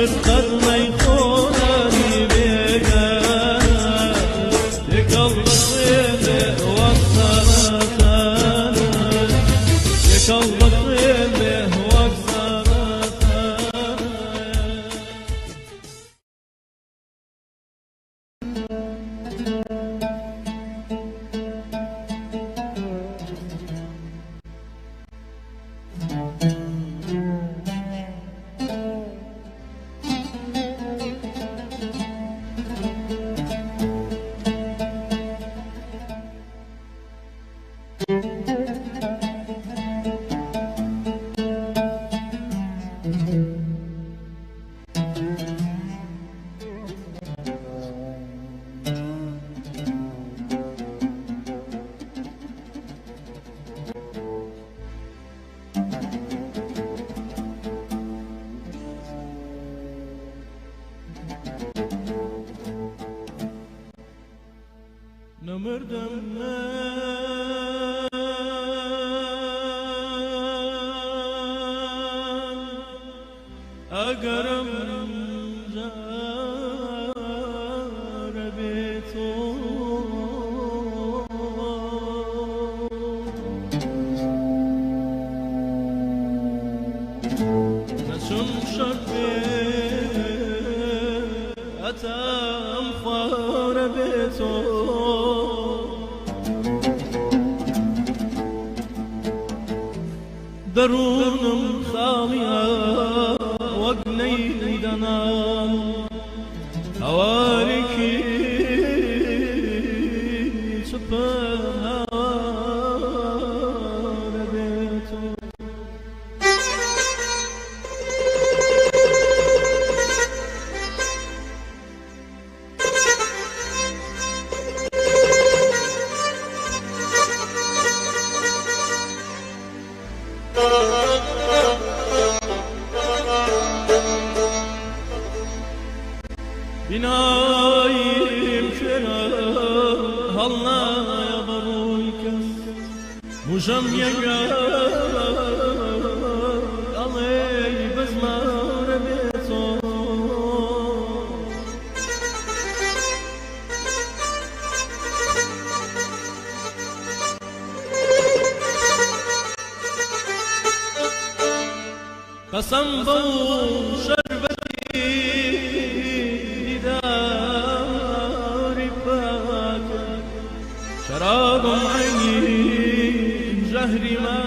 قرني خوني بيها يكلطيني وقصرتها يكلطيني وقصرتها. نمردم اگرم زار به تو نشون شد اتم خار به تو درونم خالية وقني دنان هواركي شبها لبيتو بنايم شنا هلا يا برويك مجم يقا علي بزمار بيتو قسم بو شربتي شراب عيني جهري ما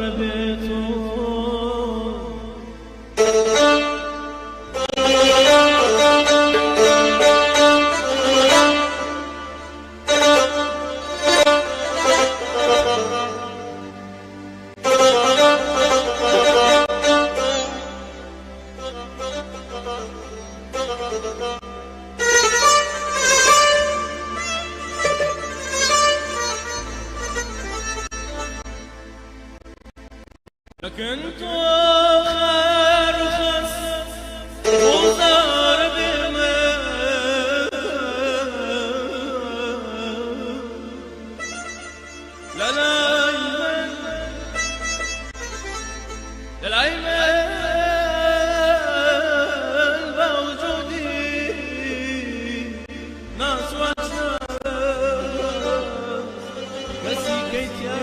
ربيته لكنت أرخص وزار بالماء للأيمن بوجودي ناس وأشناس مسيكيت يا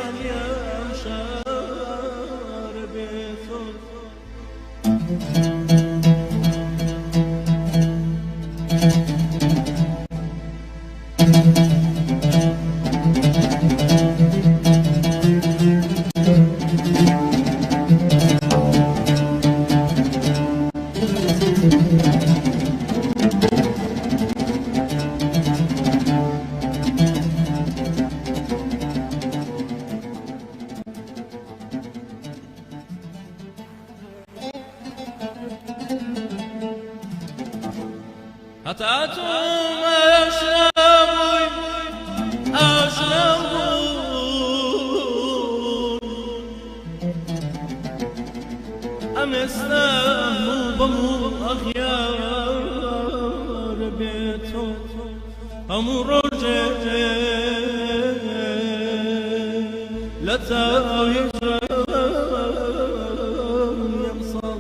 مشار بيثور هتعتم أشنبون أمستم بمو أخيار بيتو أمرجع لتا يجرم يمصل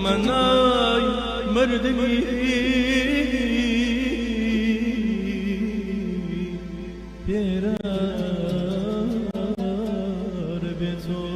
تمنای مردمی پیرار به تو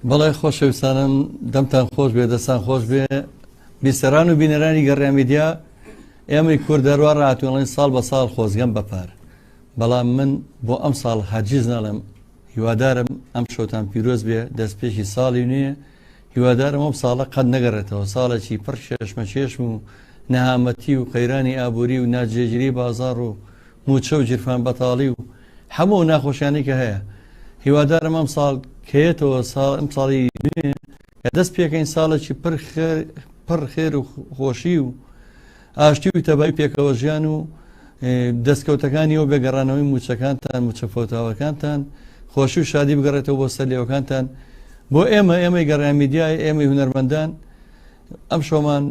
بەڵێ خۆشەویستانم دەمتان خۆش بێ دەستان خۆش بێ بیسەران و بینەرانی گەڕێ میدیا ئێمەی کوردەروە ڕاتوێڵین ساڵ بە ساڵ خۆزگەم بەپار بەڵام من بۆ ئەم ساڵ هەرگیز نەڵێم هیوادارم ئەم شۆتان پیرۆز بێ دەستپێکی ساڵی نوێ هیوادارم ئەم ساڵە قەت نەگەڕێتەوە ساڵێکی پڕ شێشمەچێشم و نەهامەتی و قەیرانی ئابووری و ناجێگیری بازار و موچە و جیرفان بەتاڵی و هەموو ناخۆشیانی کە هەیە هیوادارم ئەم ساڵ کەیێتەوە ئەم ساڵی نوێ کە دەست پێکەین ساڵێکی پڕ خێر و خۆشی و ئاشتی و تەبای پێکەوە ژیان و دەستکەوتەکانی ئەو بێگەڕانەوەی موچەکانتان موچەفۆتاوەکانتان خۆشی و شادی بگەڕێتەوە بۆ سەر لێوەکانتان بۆ ئێمەی گەڕیان میدیای ئێمەی هونەرمەندان ئەم شۆمان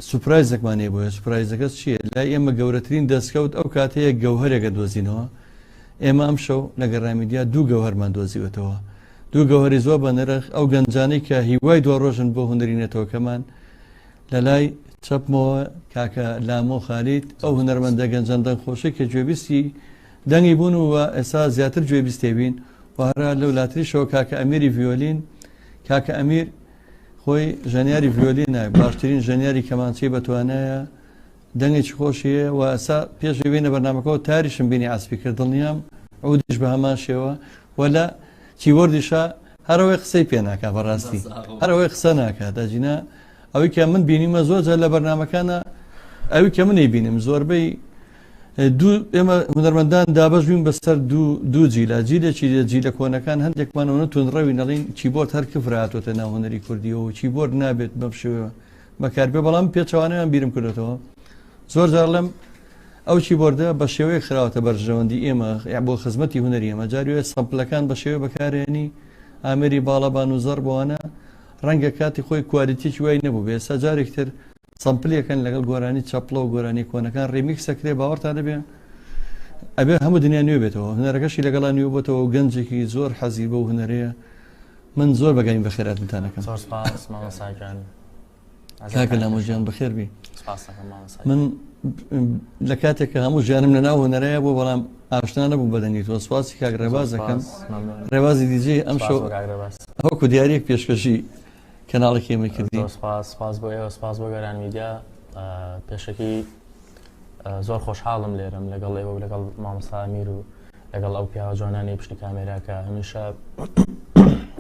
سوپرایزێکمانێ بۆیە سوپرایزەکە چییە؟ لای ئێمە گەورەترین دەستکەوت ئەو کاتەیە گەوهرێکە دۆزینەوە ئێمە ئەم شەو لە گەڕای میدیا دوو گەوهەرمان دۆزیوەتەوە دوو گەوهری زۆر بە نرخ ئەو گەنجانەی کە هیوای دو ڕۆژن بۆ هونەرینێتەوەکەمان لە لای چەپمەوە کاکە لامۆ خالید ئەو هونەرمەندە گەنجاندەن خۆشی کە گوێبیستی دەنگی بوون و ئێستا زیاتر گوێبیستێبین و هەرا لە وڵاتریشەوە کاکە ئەمیری ڤیۆلین کاکە ئەمیر خۆی ژەنیاری ڤیۆلینە باشترین ژەنیاری کەمانچی بەتوانایە دەنگێکی خۆشیە و ئەسا پێشی بینە بەرنامەکەەوە تاریشم بینی ئاسپی کرد دڵنیام ئەودیش بە هەمان شێوە وەلا کیوەردیشە هەرەوەی قسەی پێ ناکات بەڕاستی هەرەوەی قسە ناکات داجینە ئەوەی کە من بینیمە زۆر جار لە بەرنامەکانە ئەوی کە منی بینیم زۆربەی ئێمە هونەرمەندان دابەش بووین بەسەر دوو جیلە جیلێکی جیلە کۆنەکان هەندێکمانەوە تونڕەوی نەڵین چیبۆرد هەر کفر هاتوۆتە ناو هونەری کوردیەوە و چیبۆرد نابێت بەم شێوەیە بەکاربێ بەڵام پێچەوانەیان بیرم کردێتەوە زۆر جار لەم ئەو چیبۆردە بە شێوەیە خراوەتە بەرژەوەندی ئێمە بۆ خزمەتی هونەری ئێمە جاروێ سەمپلەکان بە شێوەیە بەکارێنی ئامێری باڵەبان و زەڕ بۆوانە ڕەنگە کاتی خۆی کوالیتیی وای نەبوو بێ ئێستا جارێکتر سەمپلەکەن لەگەڵ گۆرانی چەپڵە و گۆرانی کۆنەکان ڕێمیکس سەکرێ باوەڕتان دەبێ ئەبێ هەموو دنیا نوێ بێتەوە هونەرەکەشی لەگەڵا نوێ بۆتەوە گەنجێکی زۆر حەزی بۆ هونەرەیە من زۆر بەگەین بە خێراتتانەکەم زۆر سپاس مامۆستاگیان کاکە لامۆژیان بەخێر بی سپاس دەکەم مامۆستا. من لە کاتێککە هەموو ژیانم لە ناو هوەرەیە بۆ بەڵام ئاشنا نەبوو بەدەنیتەوە سواسی کاک ڕێباز دەکەم ڕێبازی دیجێ ئەم شەو ئەوکو دیارێک پێشکەشی کەناڵێکی ئێمە کردی. سپاس بۆ ئێوە سپاس بۆ گەران میدیا پێشەکی زۆر خۆشحاڵم لێرم لەگەڵ ئێوە و لەگەڵ مامۆستا ئەمیر و لەگەڵ ئەو پیاوە جوانانی پشتی کامێراکە هەمیشە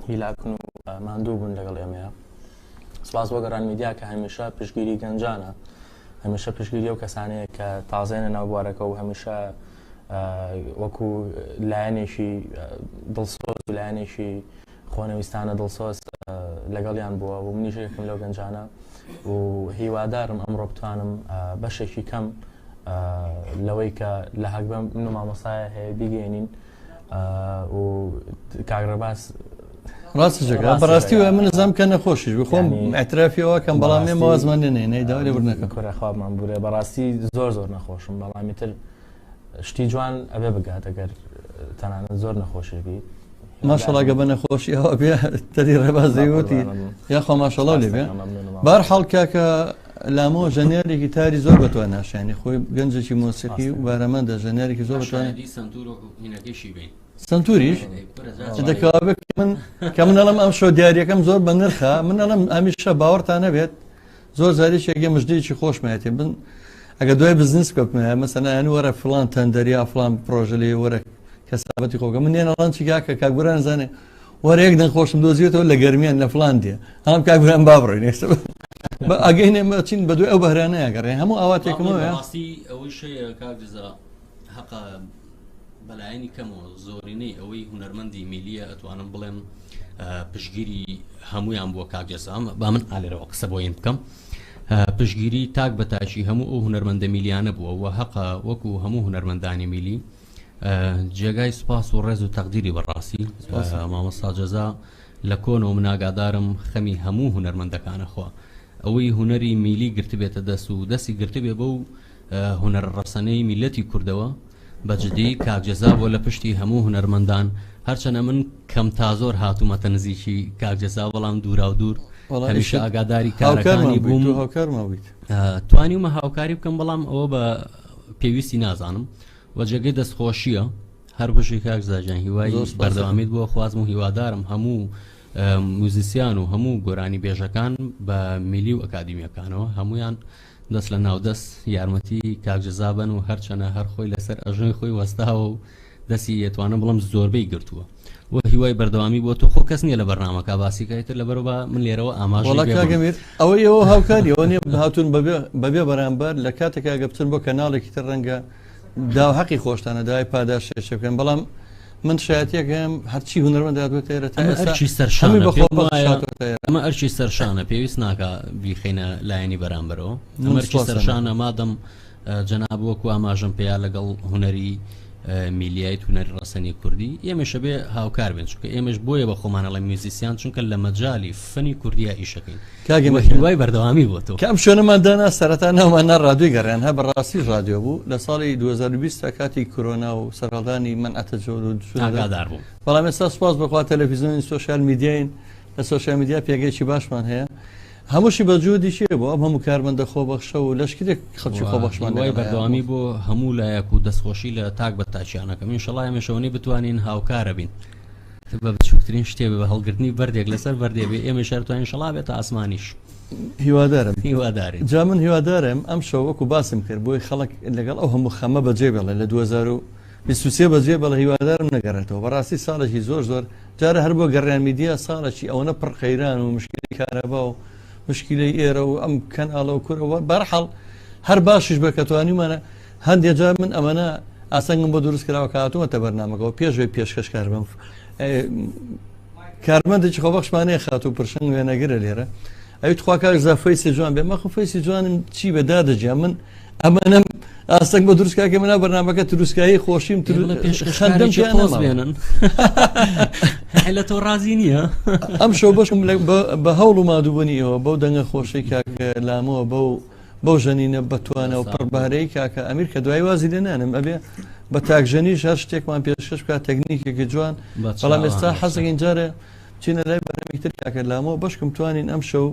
هیلاکن و ماندوو بوون لەگەڵ ئێمەیە. سپاس بۆ گەران میدیا کە هەمیشە پشتگیری گەنجانە، هەمیشە پشتگیری و کەسانەیە کە تازەینە ناو بوارەکە و هەمیشە وەکو لایەنێکی دڵسۆز و لایەنێکی خۆنەویستانە دڵسۆز لەگەڵیان بووە و منیش یەکم لەو گەنجانە و هیوادارم ئەمڕۆ بتوانم بەشێکی کەم لەوەی کە لە حەق من و مامۆستایە هەیە بیگەێنین و کاک ڕێباز ڕاستەکە بەڕاستی وە من نزانم کە نەخۆشیش بخۆم ئەترافیەوە کەم بەڵام ێ مەوازمان لێنێ داوای بڕنەکە کورە خوابمان بورێ بەڕاستی زۆر نەخۆشم بەڵامی تر شتی جوان ئەبێ بگات ئەگەر تەنانەت زۆر نەخۆشی بی ماشەڵاگە بە نەخۆشی ئەوە بێ تەری ڕێبازەیوتی یاخوا ماشەڵاو لێ بێ بەرحاڵ کاکە لامۆ ژەنێرێکی تاری زۆر بەتوان ناشیانی خۆی گەنجێکی مۆسیقی و بارەمەندە ژەنێرێکی زۆر بتوانێت سنتوریش دەکەوابێت کە منەڵم ئەم شۆ دیارەکەم زۆر بە نرخە منەڵم ئەمیشە باوەڕتان نەبێت زۆر زاریشێکی مژدەیەکی خۆشمایەتی بن ئەگە دوای بزنس کەوتمە مەسەنا ئەنی وەرە فلان تەندەریا فلان پرۆژە لێ وەرە کەسابەتی خۆکە من نێنەڵان چیکاکە کاکبوران زانێ وەرە یەک دەنخۆشم دۆزیێتەوە لە گەرمیان لە فلان دێ هەڵام کاکبوران بابڕێن ئەگەی نێمە چین بە دوای ئەو بەهرانەیەگەڕێ هەموو ئاواتێکمەوە ئەوەی شەیە کاکجزا حەقا بەلایەنی کەمەوە زۆرینەی ئەوەی هونەرمەندی میلیە ئەتوانم بڵێم پشگیری هەمویان بووە کاکجزام با من ئالێرەوە قسە بۆین بکەم پشگیری تاک بەتاچی هەموو ئەو هونەرمەندە میلیانە بووە و حەقا وەکو هەموو هونەرمەندانی میلی جێگای سوپاس و ڕێز و تەقدیری بەڕاستی مامۆستا جەزا لە کۆنەوە من ئاگادارم خەمی هەموو هونەرمەندەکانە خوا ئەوەی هونەری میلی گرتبێتە دەست و دەستی گرتبێ بەو هونەر ڕەسەنەی میلەتی کوردەوە بەجددی کاکجەزا بۆ لە پشتی هەموو هونەرمەندان هەرچەنە من کەم تا زۆر هاتوومەتە نزیکی کاکجەزا بەڵام دوورا و دوور هەمیشە ئاگاداری کارەکانی بووم توانیمە هاوکاری بکەم بەڵام ئەوە بە پێویستی نازانم و جێگەی دەستخۆشیە هەر بشی کاکزاجان هیوای بەردەوامیت بۆ خوازم و هیوادارم هەموو موزیسیان و هەموو گۆرانی بێژەکان بە میلی و ئەکادیمیەکانەوە هەمویان دەست لە ناودەست یارمەتی کاکجەزا بن و هەرچەنە هەر خۆی لەسەر ئەژنۆی خۆی وەستاوە و دەستی ئێتوانە بڵم زۆربەی گرتووە و هیوای بەردەوامی بۆ تۆ خۆ کەس نییە لە بەرنامەکە باسیکایتر لەبەرەوە من لێرەوە ئاماژەکەمیر ئەوەی ئەوە هاوکاری ئەوە نیە هاتوون بەبێ بەرامبەر لە کاتێکا گە بچن بۆ کەناڵێکی تر ڕەنگە داو حەقی خۆشتانە داوای پاداش شێشە بکەن بەڵام من شایەتێکم هەرچی هونەرمەند دادوێتێرە ئەمە ئەرچی سەرشانە پێویست ناکە بیخینە لایەنی بەرامبەرەوە ئەمەرچی سەرشانە مادەم جەناب وەکو ئاماژەم پێیا لەگەڵ هونەری میلیایت هونەری ڕەسەنی کوردی ئێمەشە بێ هاوکار بێن چونکە ئێمەش بۆیە بە خۆمانەڵی میوزیسیان چونکە لە مەجای فەنی کوردیا ئیشەکەین کاگەمەوای بەردەوامی بۆ تۆ کام شوێنەمان دانا سەرەتا ناومان ڕادیۆی گەڕیان هە بەڕاستی ڕادیۆ بوو لە ساڵی 2020 کاتی کۆرۆنا و سەرهەڵدانی منعەتە جۆر و ئاگادار بوو بەڵام ئێستا سوپاس بخوا تەلەڤیزیۆنی سۆشیال میدیاین لە سۆشیال میدیا پێگەیەکی باشمان هەیە هەمووشی بەجوودی چێ بۆ ئەم هەموو کارمەندە خۆبەخشە و لەشکرێک خەڵکی خۆبەخشمان بەردەوامی بۆ هەموو لایەک و دەستخۆشی لە تاک بە تاچیانەکەم ئینشەڵا ئێمەشەوەی بتوانین هاوکارە بین بە بچووکترین شتێ بە هەڵگرتنی بەردێک لەسەر بەردێبێ ئێمە شارتوانین ئینشەڵا بێتە ئاسمانیش هیوادارم جا من هیوادارم ئەم شەو وەکو باسم کرد بۆی خەڵک لەگەڵ ئەو هەموو خەمە بەجێ بڵێ لە 2023 بەجێ بەڵە هیوادارم نەگەڕێتەوە بەڕاستی ساڵێکی زۆر جارە هەر بۆ گەڕیان میدیا ساڵێکی ئەوەنە پڕ خەیران و مشکلی کارەبا و مشکلەی ئێرە و ئەم کەناڵە و کورەوە بەرحەڵ هەر باشیش بە کە توانیمانە هەندێک جار من ئەمەە ئاسەنگم بۆ دروست کراوە کاتومەتە بەرنامەکەەوە پێشوێ پێشکەشکار بم کارمەندێکی خۆبەخشمانەیە خات و پرشنگ وێنەگرە لێرە ئەویت خواکار زافەیسی جوان بێ مەخ فەیسی جوانم چی بەدادەجیا من ئەمەنم ئاستەنگ بە دروستکاکە منە بەرنامەکە تروسکایی خۆشیم خەندەم بێنن لە تۆ ڕازی نییە ئەم شەو بەشم بە هەوڵ و مادووبوونیەوە بەو دەنگە خۆشەی کاکە لامەوە بەو ژەنینە بەتوانە و پڕبارەی کاکە ئەمیر کە دوای وازی لێ نانم ئەبێ بە تاکژەنیش هەر شتێکمان پێشکەش بکات تەکنیکێکی جوان بەڵام ئێستا حەزەکەین جارە چینە لای بەرەمیتر کاکە لامەوە بەشکم توانین ئەم شەو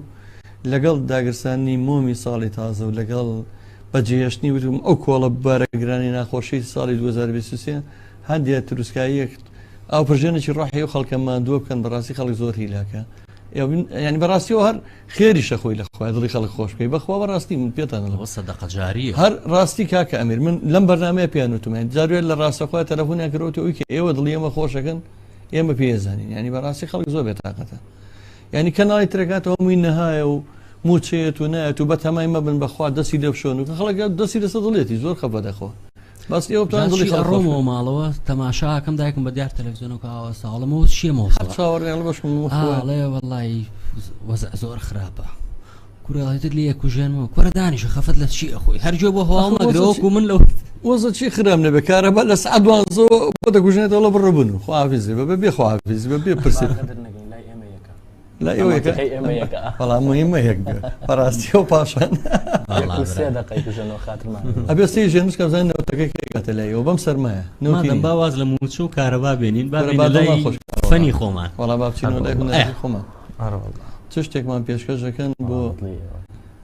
لەگەڵ داگرسانی مۆمی ساڵی تازە و لەگەڵ بەجێهێشتنی وتم ئەو کۆڵە بارەگرانی ناخۆشی ساڵی 2023 هەندێک تروسکاییەک ئەو پرژێنێکی ڕاحی و خەڵکە ماندووە بکەن بەڕاستی خەڵک زۆر هیلاکە ینی بەڕاستیەوە هەر خێریشە خۆی لە خۆی دڵی خەڵک خۆش بکەی بەخوا بەڕاستی من پێتان سەدەقە جاریە هەر ڕاستی کاکە ئەمیر من لەم بەرنامەیە پیانوتمان جاروێت لە ڕاستەخوا تەلەفۆنیان کردوتە ئەوی کە ئێوە دڵی ئێمە خۆشەکەن ئێمە پێزانین ینی بەڕاستی خەڵک زۆر بێتاقەتە ینی کەناڵی ترەکاتەوە مووی نەهایە و موچێت و نایەت و بە تەمای مەبن بەخوا دەستی لێ بشۆن و خەڵک دەستی لەسەر دڵێتی زۆر خەفە دەخۆ بەس ئێوە بتوان دڵی ڕۆمەوە ماڵەوە تەماشاکەم دایکم بە دیار تەلەڤیزیۆنەوە ئاوا ساڵمەوە چیەمەوە چاوەڕێڵ بەشم ئاڵێ وەڵی وەزع زۆر خراپە کوڕێڵێتت لێ کوژێنەوە کوڕە دانیشە خەفەت لە چی ئەخۆی هەرجۆ بۆ هەواڵ مەگرەوەکو من لەو وەزە چی خرام نەبێ کارەبە لە سعات دوانزۆ بۆ دەکوژێنێتەوە بڕبن و خواحافیزی بەبێ خواحافیزی بەبێ پرسێت لا ئێوەیەکە بەڵام مهمە یەک بێ بەڕاستیەوە پاشان ئەبێ سێ ژێنش کە بزانین نەوتەکەی کێگاتە لایەوە بەم سەرمایە مادەم باواز لە موچ و کارەبا بێنین فەنی خۆمان وەڵام با بچینەوە لای هونەری خۆمان چ شتێکمان پێشکەش دەکەن بۆ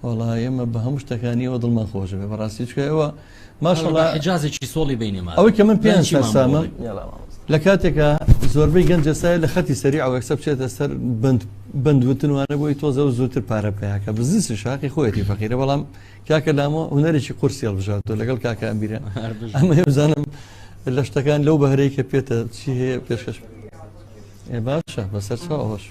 وەڵای ئێمە بە هەموو شتەکانیەوە دڵمان خۆشە بێ بەڕاستی چکە ئێوە ماشەڵڵا ئیجازێکی سۆڵی بینێمان ئەوەی کە من پێیان سەرسامە لە کاتێکە زۆربەی گەنجەسای لە خەتی سەری ئەوەکسە بچێتە سەر بندوتنوانە بۆی تۆزە و زووتر پارە بکەیاکە بزیسی شاقی خۆیەتی فەقیرە بەڵام کاکە لامەوە هونەرێکی قورسی هەڵبژاتەوە لەگەڵ کاکە ئەمبیرە ئەمە بزانم لە شتەکان لەو بەهرەی کە پێتە چی هەیە پێشکەش باشە بەسەر چاوەش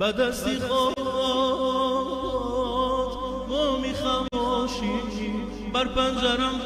بدستی خود مومی خاموشی بر پنجرم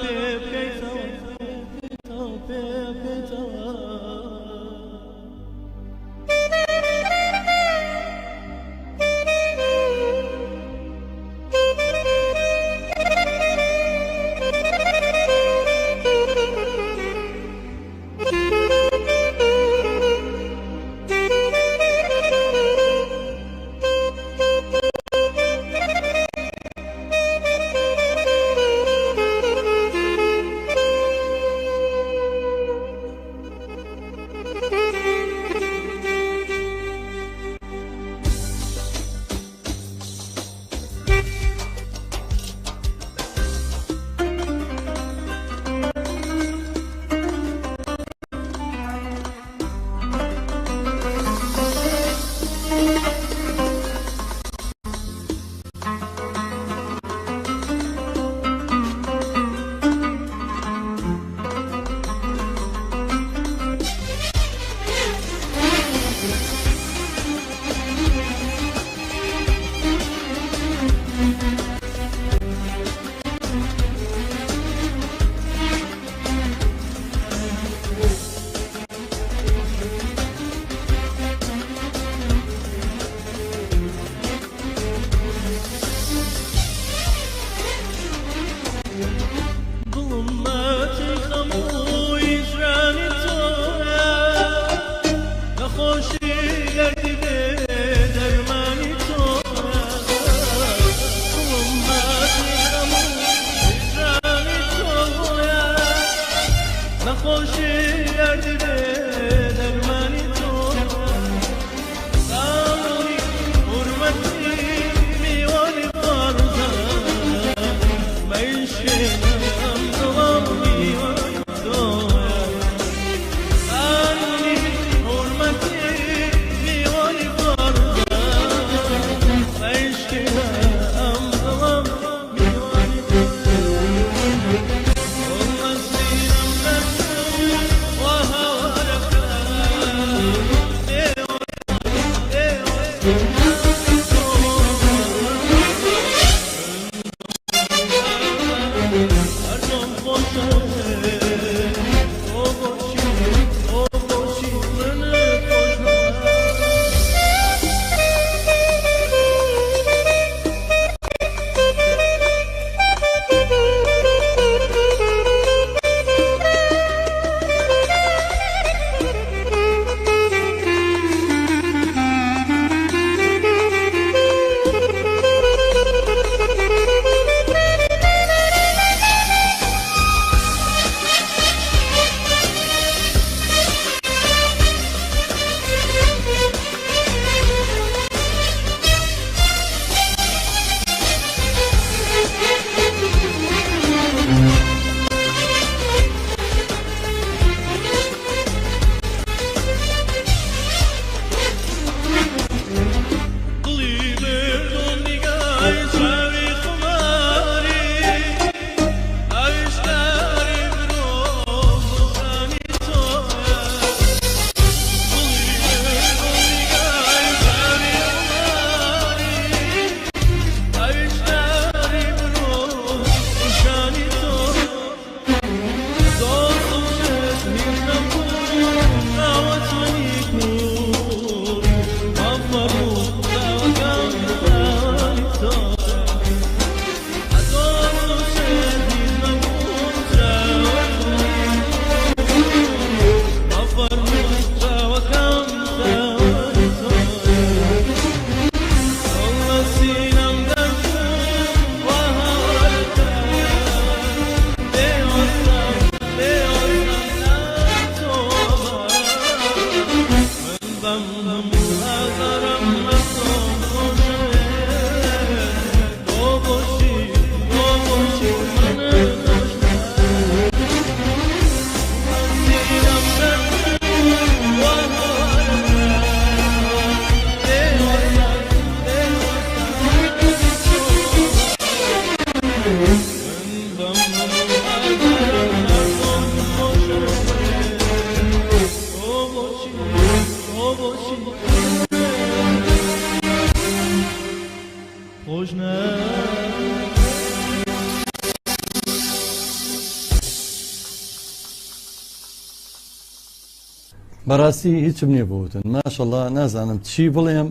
بەڕاستی هیچم نییە بوتن ماشەڵڵا نازانم چی بڵێم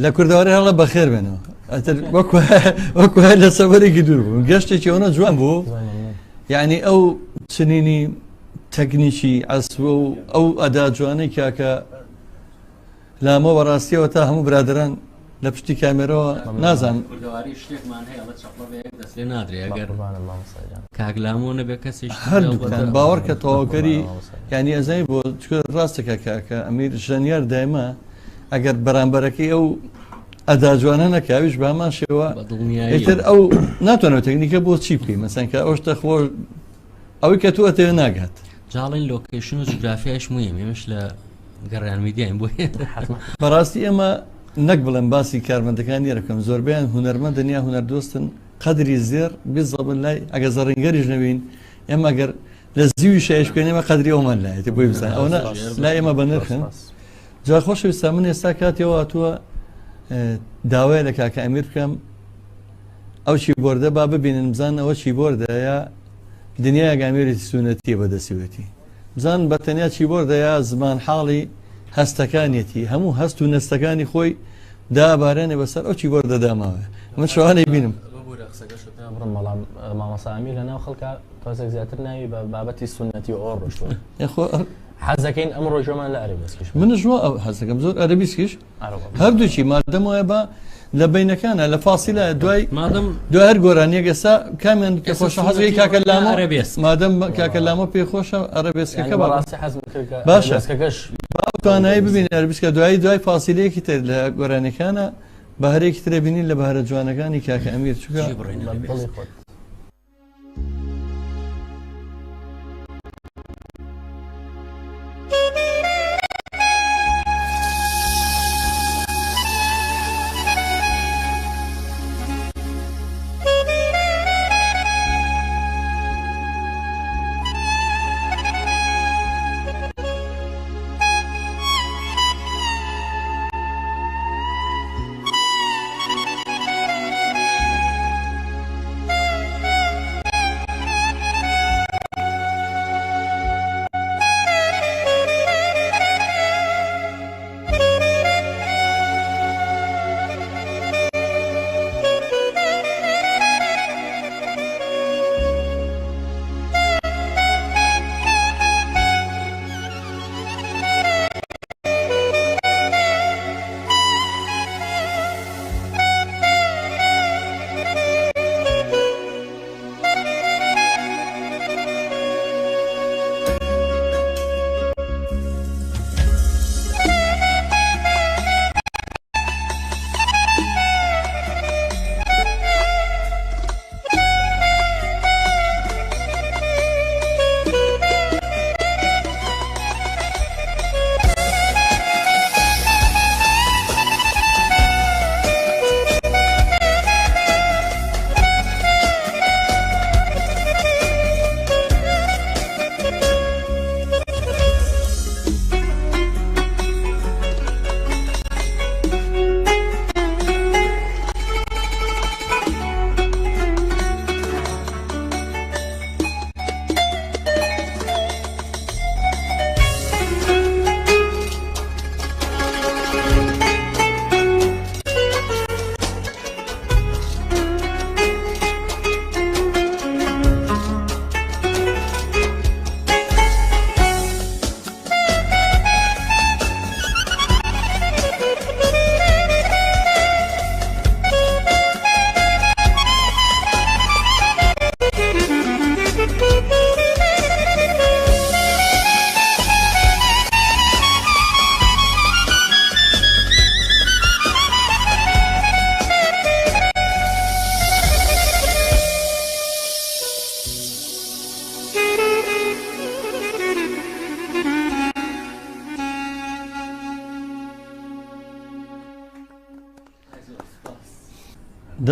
لە کوردەواری هەڵە بەخێر بێنەوە ئەتر وەکو لە سەفەرێکی دوور بوو گەشتێکی ئەوە جوان بوو یعنی ئەو چنینی تەکنیکی ئەسوە و ئەو ئەدا جوانەی کاکە لامە بەڕاستیەوە تا هەموو برادران لە پشتی کامێرەوە نازان دەستێ نادرێ ئەگەر کاگلامۆ نەبێ کەسی هەردووکان باوەڕ کە تەواوکەری ینی ئەزای بۆ ڕاستەکە کاکە ئەمیر ژەنیار دایمە ئەگەر بەرامبەرەکەی ئەو ئەدا جوانە نەکاویش بامان شێوە ئیتر ئەو ناتوانێت تەکنیکە بۆ چی بکەی مەسەن کە ئەوشتە خۆ ئەوەی کە توە تێ ناگات جاڵین لۆکیشن و جوگرافیایش مهم ئێمەش لە گەڕیان میدیاین بۆ بەڕاستی ئێمە نەک بڵێن باسی کارمەندەکانی یەکەم زۆربیان هونەرمەند دنیا هونەردۆستن قەدری زێر بزەبن لای ئەگە زەڕنگەریش نەبین ئێمە ئەگەر لە زیوی شایش بکەین ئێمە قەدری ئەومان لایەتی بۆی بزان ئەوە لای ئێمە بە نرخن جا خۆشەویستە من ئێستا کاتێەوە هاتووە داوای لە کاکە ئەمیر بکەم ئەو چی بۆردە با ببینن بزان ئەوە چی بۆردەیە دنیای گامێرێتی سونەتیە بەدەسیوەتی بزان بە تەنیا چی بۆردەیە زمان حاڵی هەستەکانێتی هەموو هەست و نەستەکانی خۆی دابارێنێ بەسەر ئەو چی بۆردە داماوە من شوانەی بینم بڕم بەڵام مامەسامی لە ناو خەڵکە تۆزێک زیاتر ناوی بە بابەتی سونەتی و ئەوە ڕۆشتوە حەزەکەین ئەم ڕۆژەمان لە عەربیسکیش منژوە ئەو حەزەکەم زۆر عەربیسکیش هەردووچی مادەم وایە بە لە بینەکانە لە فاسیلە دوای هەر گۆرانیەک ئێستا کامیان کە خۆشە حەزەکەی کاکە لامە مادەم کاکە لامە پێی خۆشە عەربیسکەکە باشە توانایی ببینی عەربیسکە دوای فاسیلەیەکی تر لە گۆرانەکانە بەهارێکی ترە بینین لە بەهارە جوانەکانی کاکە ئەمیر چووکە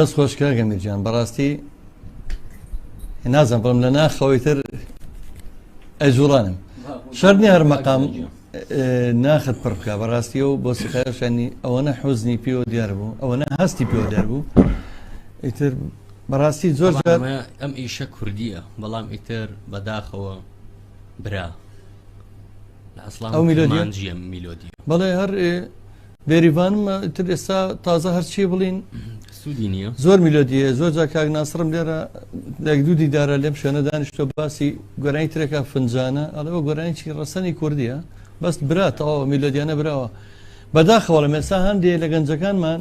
دەست خۆشکە گەمیرجان بەڕاستی نازم بڵم لە ناخەوەی تر ئەجوڵانم شەرنی هەر مەقام ناخت پڕ بکە بەڕاستی و بۆ سیخایشانی ئەوەنە حوزنی پێوە دیار بوو ئەوەنە هەستی پێوە دیار بوو ئیتر بەڕاستی زۆر ئەم ئیشە کوردیە بەڵام ئیتر بەداخەوە برا لە ئەسڵام ئەو میلۆدیە؟ مانجیە میلۆدی بەڵێ هەر بێریڤانم تر ئێستا تازە هەرچی بڵین سوودی نییە زۆر میلۆدیە زۆر جا کاک ناسڕم لێرە لەک دوو دیدارە لێم شوێنە دانیشتۆ باسی گۆرانی ترێکا فنجانە ئەڵەوە گۆرانیی ڕەسەنی کوردیە بەس براتەوە میلۆدیانە براوە بەداخەوە لە مێسا هەندێک لە گەنجەکانمان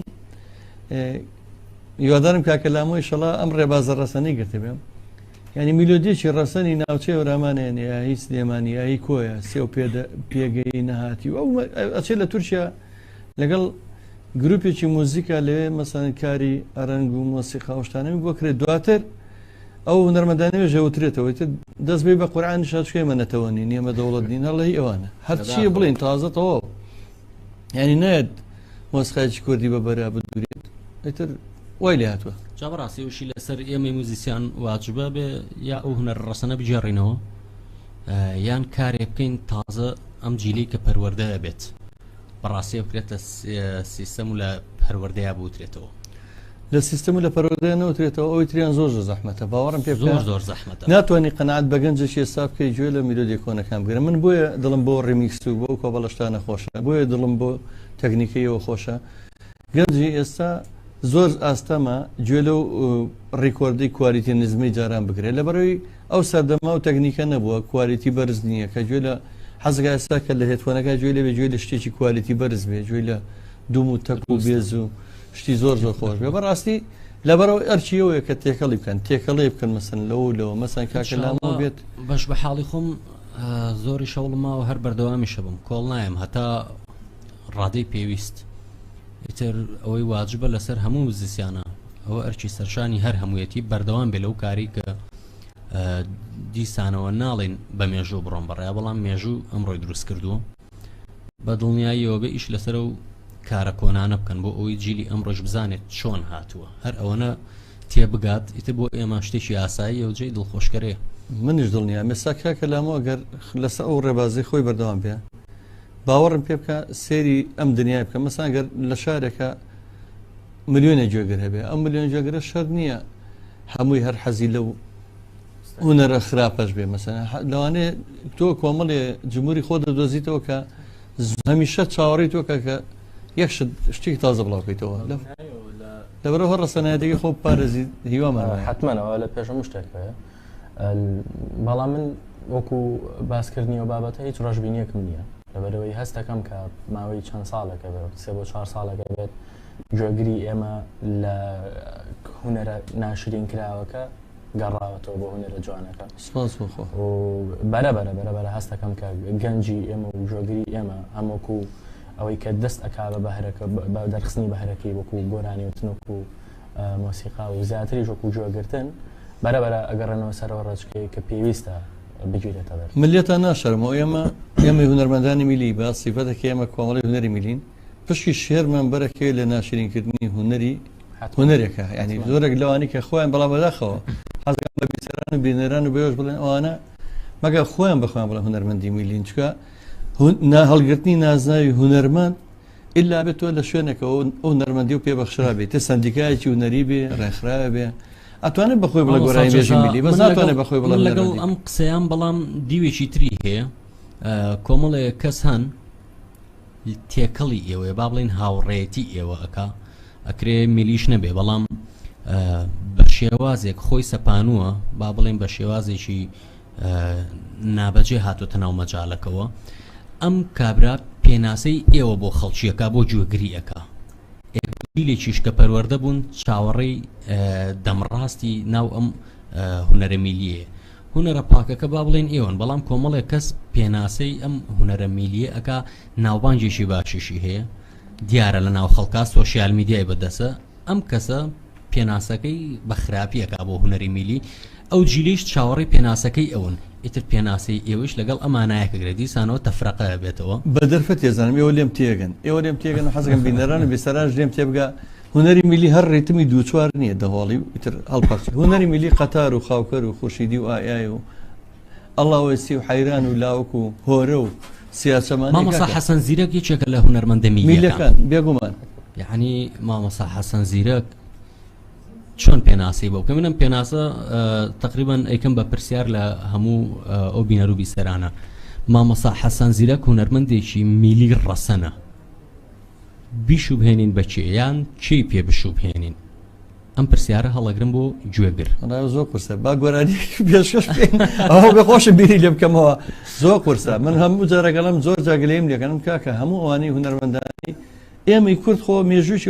یوادارم کاکە لامۆی شەڵا ئەم ڕێبازە ڕەسەنەی گرتە بێم ینی میلۆدیەکی ڕەسەنی ناوچەی وەرامانێن یا هیچ سلێمانی یایی کۆیە سێ و پێگەی نەهاتی و ئەو ئەچێت لە تورکیا لەگەڵ گروپێکی موزیکا لەوێ مەسەن کاری ئەرەنگ و مۆسیقا شتانەوی بۆ کرێت دواتر ئەو نەرمەدانەوێ ژەوترێتەوەی تر دەست بێ بە قورعان شاشکێمە نەتەوەنی نیەمە دەوڵەت دین هەڵی ئەوانە هەرچی بڵین تازەتەوە ینی نایەت مۆسیقایکی کوردی بە بەرا بدورێت ئیتر وای لێ هاتووە جا بەڕاستی وشی لەسەر ئێمە موزیسیان واجبە بێ یا ئەو هونەر ڕەسەنە بجێڕینەوە یان کارێ بکەین تازە ئەم جیلی کە پەروەردەیە بێت بەڕاستی بکرێتە سیستەم و لە پەروەردەیە بوترێتەوە لە سیستەم و لە پەروەردەیە نەوترێتەوە ئەوی تریان زۆر زەحمەتە باوەڕم پێ زۆر زەحمەتە ناتوانانی قەنەعەت بە گەنجێکی ئێستا بکەی گوێ لە میلۆدی کۆنەکان بگرە من بۆیە دڵم بۆ ڕیمیکس و بۆ کۆبەڵەشتانە خۆشە بۆیە دڵم بۆ تەکنیکەیەوە خۆشە گەنجی ئێستا زۆر ئاستەمە گوێ لەو ڕیکۆردی کوالیتی نزمی جاران بگرێت لەبەرەوەی ئەو سەردەما و تەکنیکە نەبووە کوالیتی بەرز نییە کە گوێ لە حەزگا ئێستا کە لە هێتوانەکە گوێ لێ بێ گوێ لە شتێکی کوالیتی بەرز بێ گوێ لە دوم و تەک و بێز و شتی زۆر خۆش بێ بەڕاستی لەبەرەوە ئەرچیەوەیە کە تێکەڵی بکەن تێکەڵی بکەن مەسن لەوە مەسەن کاکە لامەوە بێت بەش بە حاڵی خۆم زۆری شەوڵماوە هەر بەردەوامیشە بم کۆڵ نایم هەتا ڕادەی پێویست ئیتر ئەوەی واجبە لەسەر هەموو زیسیانە ئەوە ئەرچی سەرشانی هەر هەموویەتی بەردەوام بێ لەو کاری کە دیسانەوە ناڵێن بە مێژوو بڕۆم بەڕێ بەڵام مێژوو ئەمڕۆی دروست کردووە بە دڵنیاییەوە بێ ئیش لەسەر و کارە کۆنانە بکەن بۆ ئەوەی جیلی ئەمڕۆژ بزانێت چۆن هاتووە هەر ئەوەنە تێبگات ئیتر بۆ ئێمە شتێکی ئاسایی و جێی دڵخۆشکەرەیە منیش دڵنییا مێستا کاکە لامەوە گەر لەسەر ئەو ڕێبازی خۆی بەردەوام بێ باوەڕم پێ بکە سێری ئەم دنیای بکە مەسان گەر لە شارێکە ملیۆنە گوێگر هەبێ ئەم ملیۆن گوێگرە شەر نییە هەمووی هەر حەزی لەو هونەرە خراپەش بێ مەسەن لەوانەیە تۆ کۆمەڵێ جمهوری خۆ دەدۆزیتەوە کە هەمیشە چاوەڕی تۆکە کە یەک شتێکی تازە بڵاوکەیتەوە لەبەرەوە ڕەسەنایەتێکی خۆ پارێزی هیوامان حتمەنەوە لە پێشە شتێک هەیە بەڵام من وەکو باسکردنیەوە بابەتە هیچ ڕۆژبینیەکم نییە لەبەرەوەی هەستەکەم کە ماوەی چەند ساڵەکە بێت 3 بۆ 4 ساڵەکە بێت گوێگری ئێمە لە هونەرە ناشرین کراوەکە گەڕاوەتەوە بۆ هونەرە جوانەکە سپاس بۆ خۆ بەرەبەرە هەستەکەم کە گەنجی ئێمە و گوێگری ئێمە هەمووکو ئەوەی کە دەست ئەکا بە بەهرەکە بە دەرخستنی بەهرەکەی وەکو گۆرانی و تنوک و مۆسیقا و زیاتری وەکو گوێگرتن بەرەبەرە ئەگەڕێنەوە سەرەوە ڕێچکەی کە پێویستە بگیرێتە بەر ملیەتە ناشەرمەوە ئێمە هونەرمەندانی میلی بە سیفەتێکی ئێمە کۆمەڵی هونەری میلین پشتی شێرمان بەرەکەوێت لە ناشرینکردنی هونەرێکە ینی زۆرێک لەوانی کە خۆیان بەڵام بەداخەوە حەزیان بە بیسەران و بینەران و بەێژ بڵێن ئەوانە مەگە خۆیان بخۆیان بڵێ هونەرمەندی میلین چکە هەڵگرتنی نازناوی هونەرمەند ئللا بێت تۆ لە شوێنێکەوە ئەو نەرمەندی و پێبەخشرا بێت تە سندیکایەکی هونەری بێ ڕێکخراوە بێ ئەتوانێت بەخۆی بڵێ گۆرانی بێژی میلی بەس ناتوانێت بەخۆی بڵێ لەگەڵ ئەم قسەیان بەڵام دیوێکی تری هەیە کۆمەڵێک کەس هەن تێکەڵی ئێوەیە با بڵێن هاوڕێتی ئێوە ئەکرێ میلیش نەبێ بەڵام بە شێوازێک خۆی سەپانووە با بڵێن بە شێوازێکی نابەجێ هاتوۆتە ناو مەجاالەکەەوە ئەم کابرا پێناسەی ئێوە بۆ خەڵکیەکە بۆ گوێگریەکە دیلێکیش کە پەروەردە بوون چاوەڕێی دەمڕاستی ناو ئەم هونەرە میلیە هونەرە پاکەکە با بڵێن ئێوەن بەڵام کۆمەڵێک کەس پێناسەی ئەم هونەرە میلیە ئەکا ناوبانجێکی باشیشی هەیە دیارە لە ناو خەڵکا سۆشیال میدیای بەدەسە ئەم کەسە پێناسەکەی بە خراپیەکە بۆ هونەری میلی ئەو جیلیش چاوەڕی پێناسەکەی ئەوەن ئیتر پێناسی ئێوەش لەگەڵ ئەمانایەکەگرێت دیسانەوە تەفرەقە بێتەوە بە دەرفەت تێزانم ئێوە لێم تێگەن و حەزەکەم بینەران و بێسەرانش لێم تێبگا هونەری میلی هەر ڕێتمی دووچوار نییە دەهۆڵی ئیتر هەڵپەرچ هونەری میلی قەتار و خاوکەر و خورشیدی و ئایای و ئەڵڵاوەسی و حەیران و لاوەک و هۆرە و سیاسەمانی مامۆستا حەسەن زیرەک یەکێکە لە هونەرمەندە میلیەکان بێگومان یعنی مامۆستا حەسەن زیرەک چۆن پێناسی بۆ کە منم پێناسە تقریبا ئەیکەم بە پرسیار لە هەموو ئەو بینەر و بیسەرانە مامەسا حەسەن زیرەک هونەرمەندێکی میلی ڕەسەنە بیشوبهێنین بە چێیان چی پێ بشوبهێنین ئەم پرسیارە هەڵەگرم بۆ گوێگر زۆر قورسە با گۆرانی پێشکەش ئەوە بەخۆشم بیری لێ بکەمەوە زۆر قورسە من هەموو جارەگەڵم زۆر جاگەلەیم لەکەم کاکە هەموو ئەوانەی هونەرمەندانی ئێمەی کورد خۆ مێژووی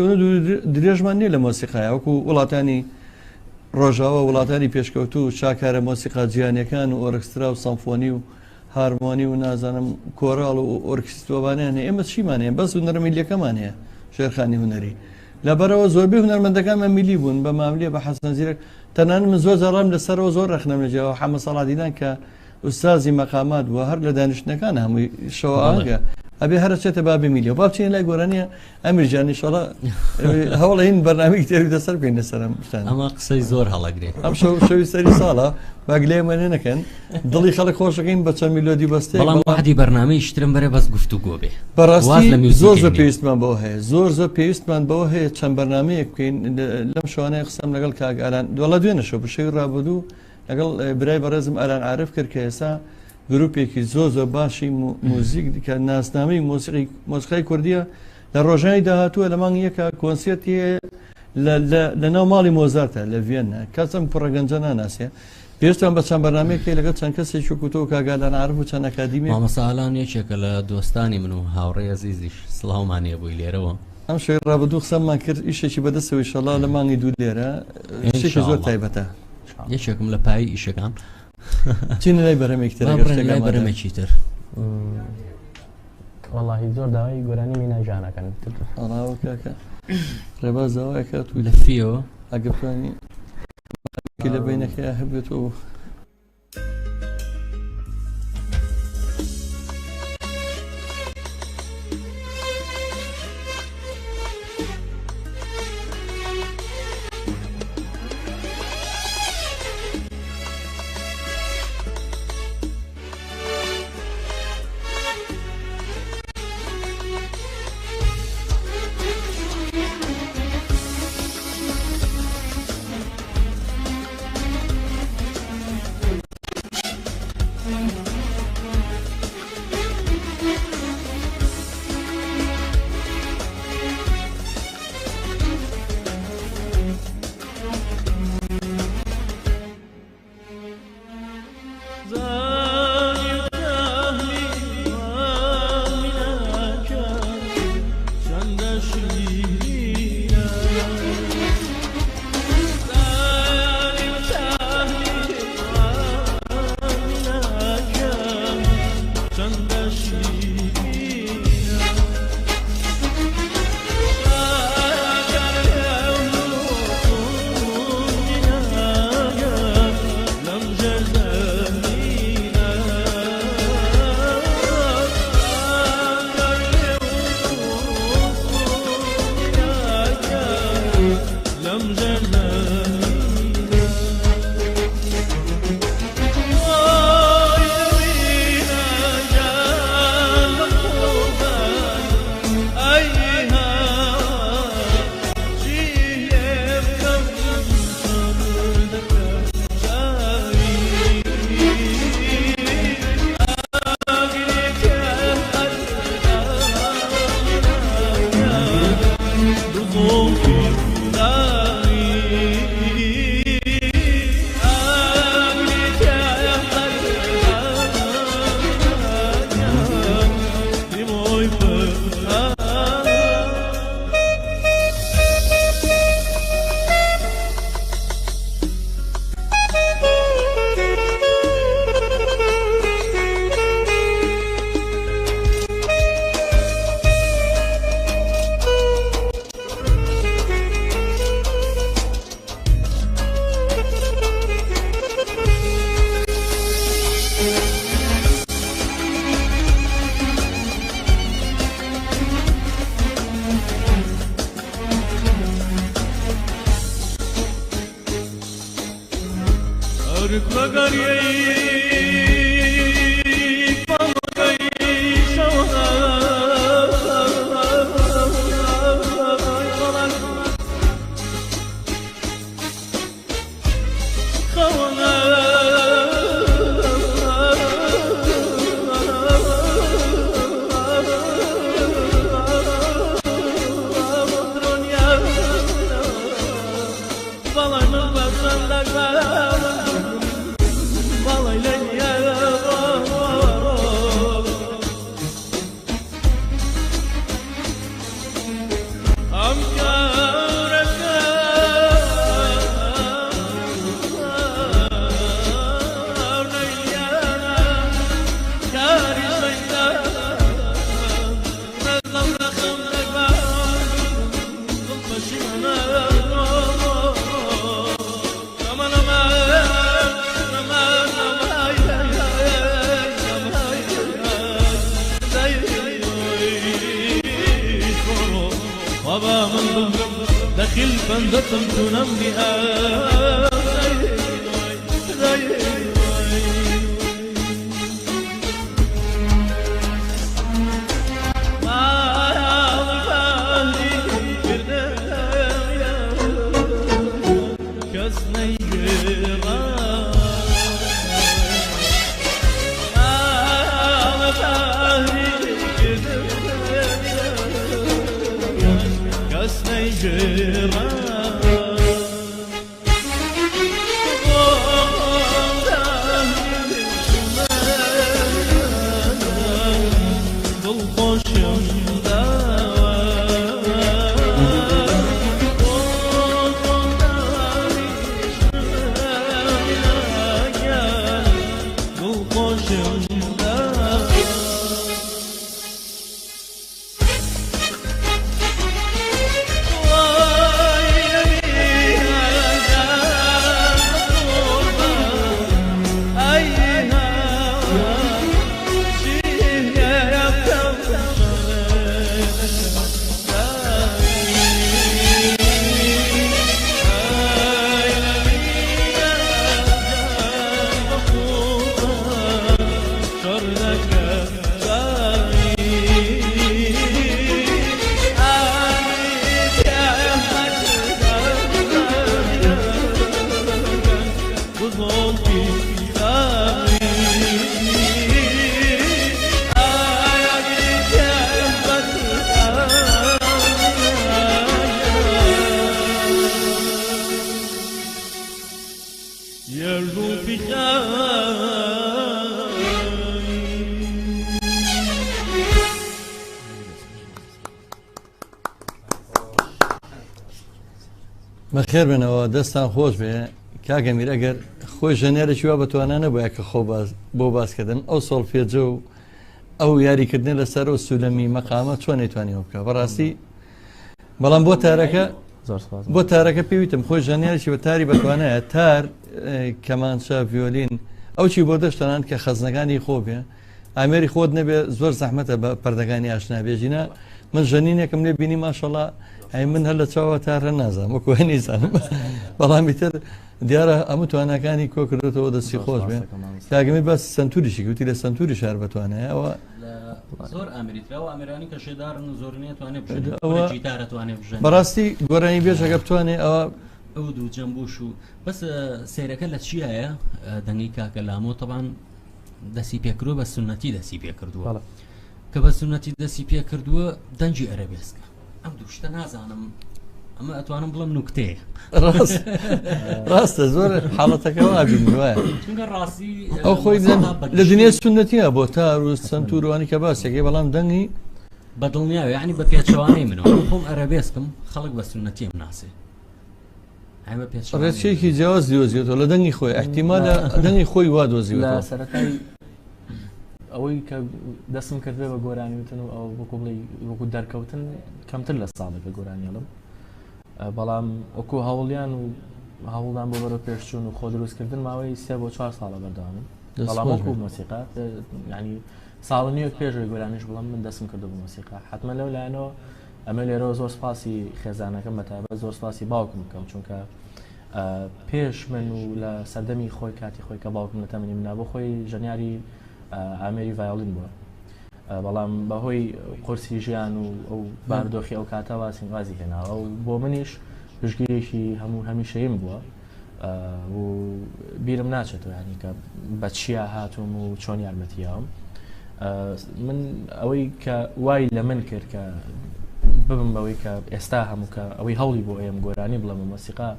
درێژمان نیە لە مۆسیقایە وەکو وڵاتانی ڕۆژاوە وڵاتانی پێشکەوتو و شاکارە مۆسیقا جیهانیەکان و ئۆرکسترا و سەمفۆنی و هارمۆنی و نازانم کۆڕاڵ و ئۆرکستۆبانیان هەیە ئێمە چیمانەیە بەس هونەرمیلیەکەمان هەیە شێرخانی هونەری لەبەرەوە زۆربەی هونەرمەندەکانمە میلی بوون بە ماملێ بە حەسەن زیرەک تەنانەت من زۆر جارام لەسەرەوە زۆر ڕەخنەم لەجێەوە حەمە سەڵاتیدان کە ئوستازی مەقامات بووە هەر لە دانیشتەکان هەمووی شەوە ئاگە ئەبێ هەرچێتە بابێ میلیۆ با بچین لای گۆرانیە ئەمیرجانی شڵە هەوڵە هین بەرنامەی تێری دەسەر بکەین لەسەرم ئەمە قسەی زۆر هەڵەگرێت ئەم شەوی سەری ساڵە باگلێمەێ نەکەن دڵی خەڵک خۆشەکەین بە چەند میلۆدی بەستێ بەڵام وحدی بەرنامەی شترم بەرە بەس گفتوگۆ بێ بەڕاستی زۆر پێویستمان بەوە هەیە زۆر پێویستمان بەوە هەیە چەند بەرنامەیە بکەین لەم شوانەیە قسەم لەگەڵ کاگالان دوڵە دوێنەشەوە بشەی ڕابدوو لەگەڵ برای بەڕێزم ئەلان عارف کرد کە ئێستا گروپێکی زۆر باشی موزیک کە ناسنامەی مۆسیقای کوردیە لە ڕۆژانی داهاتووە لە مانگ یەکە کۆنسێرتی لە ناو ماڵی مۆزارتە لە ڤێنە کەسم پڕەگەنجە ناناسێ پێشتان بە چەند بەرنامەیەکی لەگەڵ چەند کەسێکی کوتۆ کاگالان عارف و چەند ئەکادیمی مامەساڵان یەکێکە لە دۆستانی من و هاوڕێ عەزیزیش سڵاومانێ بووی لێرەوە ئەم شوێ ڕابردوو قسەممان کرد ئیشێکی بەدەستەوەی شەڵا لە مانگی دوو لێرە شتێکی زۆر تایبەتە یەکێکم لە پای ئیشەکان چین لای بەرەمێکتر بەرەمێکی تر والله زۆر داوای گۆرانی میناژانەکەن ئەڵاوە کاکە ڕێبازەوەی کات و لە فیەوە ئەگەفرانی لە بینەکەی هەبێتەوە فندتم تنم بها بەخێر بنەوە دەستان خۆش بێ کاگەمیر ئەگەر خۆی ژەنێرەی وا بەتوانە نەبووە کە خۆ بۆ باسکردن ئەو سۆڵفێجە و ئەو یاریکردن لەسەر و سولەمی مەقامە چۆن نەیتوانی بکە بەڕاستی بەڵام بۆ تارەکە پێویتم خۆی ژەنێرێکی بە تاری بەتوانایە تار کەمانچە ڤیۆلین ئەو چی بۆ دەشتەنان کە خەزنەکانی خۆ بێ ئامێری خۆت نەبێ زۆر زەحمەتە بە پەردەکانی ئاشنابێژینە من ژەنینێکم لێ بینی ماشەڵا ئەی من هەر لە چاوە تارە نازانم وەکو نیزانم بەڵامی تر دیارە ئەمە توانەکانی کۆ کردێتەوە دەستی خۆش بێ کاگەمی باس سنتوریشی گوتی لە سنتوری شار بتوانێت ئەوە زۆر ئەمریکاوە ئەمرانی کە شێدارن زۆر نیێتوانێت جیتارەتوانێت بژێن بەڕاستی گۆرانی بێژەکە بتوانێت ئەوە ئەو دوو جەمبوش و بەس سیرەکە لە چیایە دەنگی کاکە لامۆ تەبان دەسی پێکردووە بە سنەتی دەسی پێکردووە کە بە سنەتی دەسی پێکردووە دەنجی ئەرەبێسکە ئەم دووشتە نازانم ئەمە ئەتوانم بڵم نوکتەیە ڕاستە زۆر حاڵەتەکەەوە ئابین وایە ڕاستی ئەو خۆی لە دنیا سنەتیە بۆ تار و سنتوروانی کە باسێکی بەڵام دەنگی بەدڵنیاوی ینی بە پێچوانەی منەوە خۆم ئەرەبێسکم خەڵک بە سنەتیم ناسێ ڕێچێکی جیاواز دۆزیێتەوە لە دەنگی خۆی احتیمالە دەنگی خۆی وا دۆزیوە سەرەتای ئەوەی کە دەستم کردوێ بە گۆرانیوتن و ئەو وەکو دەرکەوتن کەمتر لە ساڵێک بە گۆرانیڵم بەڵام وەکو هەوڵیان و هەوڵدان بۆ بەرەو پێشچوون و خۆ دروستکردن ماوەی 3 بۆ 4 ساڵە بەردەوامن بەڵام وەکو مۆسیقات ینی ساڵ نیوە پێشەوەی گۆرانیش بڵام من دەستم کردو بە مۆسیقا حتممە لەو لایەنەوە ئەمە لێرەوە زۆر سپاسی خێزانەکەم بەتابەت زۆر سپاسی باوکم بکەم چونکە پێش من و لە سەردەمی خۆی کاتی خۆی کە باوکم لە تەمەنی منا بۆ خۆی ژەنیاری ئامێری ڤایۆلین بووە بەڵام بەهۆی قورسی ژیان و ئەو باردۆخی ئەو کاتە وازی هێناوە و بۆ منیش پشتگیرێکی هەموو هەمیشەیم بووە و بیرم ناچێتەوە ینی کە بە چیا هاتووم و چۆن یارمەتیاوم من ئەوەی کە وای لە من کرد کە ببم بەوەی کە ئێستا هەموو کە ئەوەی هەوڵی بۆ ئێم گۆرانی بڵێمە مۆسیقا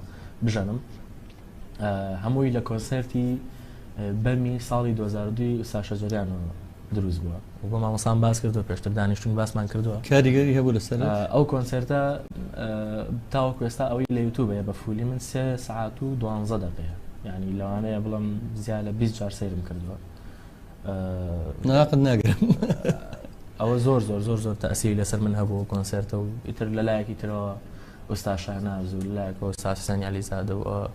بژەنم هەمووی لە کۆنسەرتی بەمی ساڵی 2002 ئوستا شەجەریانەوە دروست بووە و بۆ مامۆسان باس کردووە پێشتر دانیشتوون باسمان کردووە کاریگەری هەبوو لەسەر ئەو کۆنسەرتە تاوەکو ئێستا ئەوەی لە یوتیوبەیە بە فولی من 3 ساعت و 12 دقیقەیە یعنی لەوانەیە بڵم زیاد لە 20 جار سەیرم کردووە ناقد ناگرم ئەوە زۆر تەئسیری لەسەر من هەبوو کۆنسەرتە و ئیتر لە لایەکی ترەوە ئوستا شاهناز و لایەکەوە ئوستا حوسێن عەلیزادە و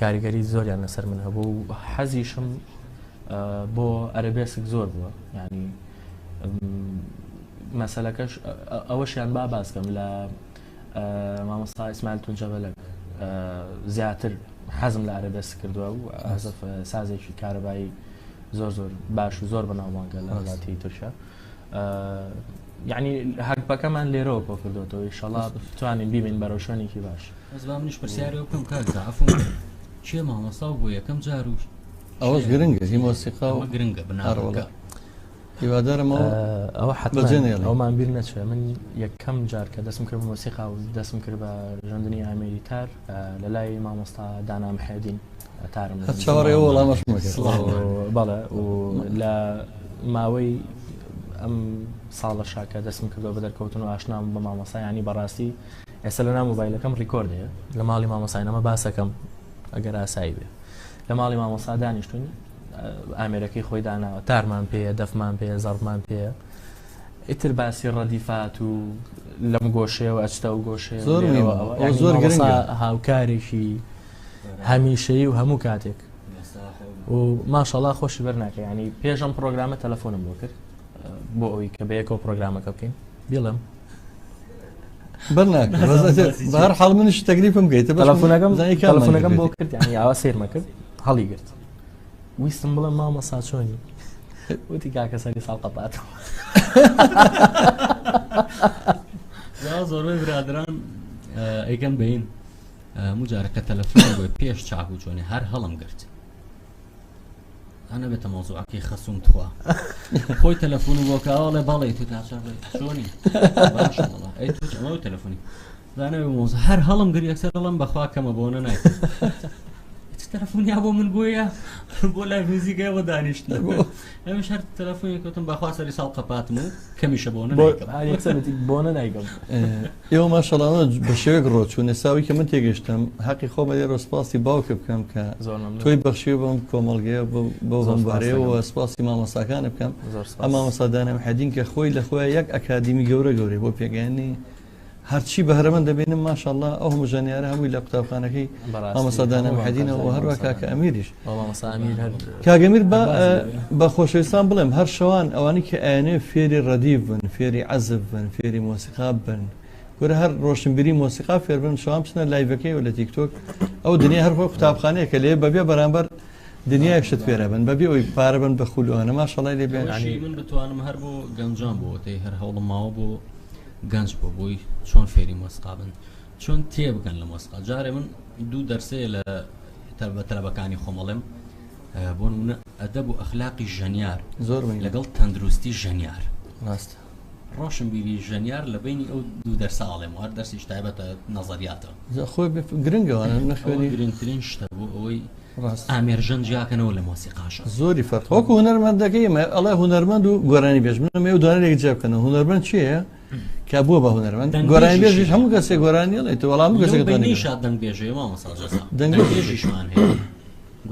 کاریگەری زۆریان لەسەر من هەبوو و حەزیشم بۆ ئەرەبێسک زۆر بووە ینی مەسەلەکەش ئەوەشیان باس بکەم لە مامۆستا ئیسماعیل تونجەبەلەک زیاتر حەزم لە عەرە دەست کردووە و حەزف سازێکی کارەبایی زۆر باش و زۆر بەناوبانگە لە وڵاتی تورکیا یعنی هەکبەکەمان لێرەوە کۆ کردوەوە ئینشەڵا بتوانین بیبین بەرەو شوێنێکی باش ئەس با منیش پرسیارەوە بکەم کاک عەفو چییە مامۆستا بۆ یەکەم جار و ئەوەش گرنگە هی مۆسیقا و گرنگە بناڕەوە هیوادارمەوە ئەوە حتما بەجێنێڵێ. ئەومان بیر نەچێ من یەکەم جار کە دەستم کرد بە مۆسیقا و دەستم کرد بە ژەندنی ئامێری تار لە لای مامۆستا دانا محەدین تارم هەر چاوەڕێ وەڵامەش مەکرد بەڵێ و لە ماوەی ئەم ساڵە شاکە دەستم کردەوە بە دەرکەوتن و ئاشنام بە مامۆستا ینی بەڕاستی ئێستا لە ناو مۆبایلەکەم ڕیکۆردەیە لە ماڵی مامۆساینەمە باسەکەم ئەگەر ئاسایی بێ لە ماڵی مامۆستا دانیشتوین ئامێرەکەی خۆی داناوە تارمان پێە دەفمان پێە زەڕمان پێە ئیتر باسی ڕەدیفات و لەم گۆشەیەوە ئەچتە و گۆشەیە زۆر گرنگە هاوکارێکی هەمیشەیی و هەموو کاتێک و ماشەڵا خۆشی بەرناکە ینی پێشم پرۆگرامە تەلەفۆنم بۆ کرد بۆ ئەوی کە بەیەکەوە پرۆگرامەکە بکەین بڵم بەرناکە بەهەر حاڵ منش تەکلیفم بگەیتە تەلەفۆنەکەم بۆ کرد ینی ئاوا سیرمە کرد هەڵی گرت ویستم بڵێم مامۆستا چۆنی وتی کاکە سەری ساڵ قەپاتەوە زۆربەی برادران ئەیکەن بەین مجارەکە تەلەفۆن بۆ پێش چاک و چۆنی هەر هەڵم گرت ئەنە بێتە مۆزوعەکەی خەسوم تخوا خۆی تەلەفۆن بۆ کاوەڵێ بەڵێ تو ناچڕێ چۆنی باشەڵە ئەی تو ئەمەوە تەلەفۆنی زانەوێ مۆزە هەر هەڵم گری یەکسەر هەڵم بەخوا کەمە بۆنە نایکە تەلەفۆنیا بۆ من بۆیە بۆ لای موزیکایەوە دانیشتن ئەمەش هەر تەلەفۆنی کەوتم بەخوا سەری ساڵ قەپاتم و کەمیشە بۆنە یەکسەرەتی بۆنە نایگەم ئێوە ماشەڵانە بە شێوەیەک ڕۆچوو نێساوی کە من تێگەشتم حەقی خۆمە لێرە سپاسی باوکە بکەم کە تۆی بەخشی بۆم کۆمەڵگەیە بۆ هەمبارەیەوە سپاسی مامۆستاکانە بکەم ئەم مامۆستا دانا محەدین کە خۆی لە خۆیان یەک ئەکادیمی گەورەی بۆ پێگەیاندنی هەرچی بەهرەمەند دەبینم ماشەڵڵا ئەو هەموو ژانیارە هەمووی لە قوتابخانەکەی مامۆستا دانا محەدینەوە و هەروە کاکە ئەمیریش کاگەمیر بە خۆشەویستان بڵێم هەر شەوان ئەوانی کە ئاینێ فێری ڕەدیف بن فێری عەزف بن فێری مۆسیقا بن گورە هەر ڕۆشنبیری مۆسیقا فێر بن شەوان بچنە لایڤەکەی و لە تیکتۆک ئەو دنیا هەر خۆی قوتابخانەیە کە لێ بەبێ بەرامبەر دنیای شت فێرە بن بەبێ ئەوی پارە بن بە خولوانە ماشەڵڵای لێ بێن من بتوانم هەر بۆ گەنجان بۆتەی هەر هەوڵم ماوە بۆ گەنج بۆ بۆی چۆن فێری مۆسیقا بن چۆن تێ بگەن لە مۆسیقا جارێ من دوو دەرسەیە لە تەلەبەکانی خۆمەڵێم بۆ نمونە ئەدەب و ئەخلاقی ژەنیار زۆر لەگەڵ تەندروستی ژەنیار ڕاستە ڕۆشنبیری ژەنیار لە بینی ئەو دوو دەرساڵێم هەر دەرسیش تایبەتە نەزەریاتە خۆی گرنگەوانە نەخوێنی گرنگترین شتە بۆ ئەوەی ئامێرژەن جیاکەنەوە لە مۆسیقاشە زۆری فەرق وەکو هونەرمەندەکەی ئەڵێ هونەرمەند و گۆرانی بێژ منە مێ و دوانێک جێ بکەنە هونەرمەند چییە؟ کە بووە بە هونەرمەند گۆرانی بێژیش هەموو کەسێک گۆرانی ئەڵێت وەڵام کەسێکشاد دەنگ بێژەیە مامۆستا دەنگ بێژیشمان هەیە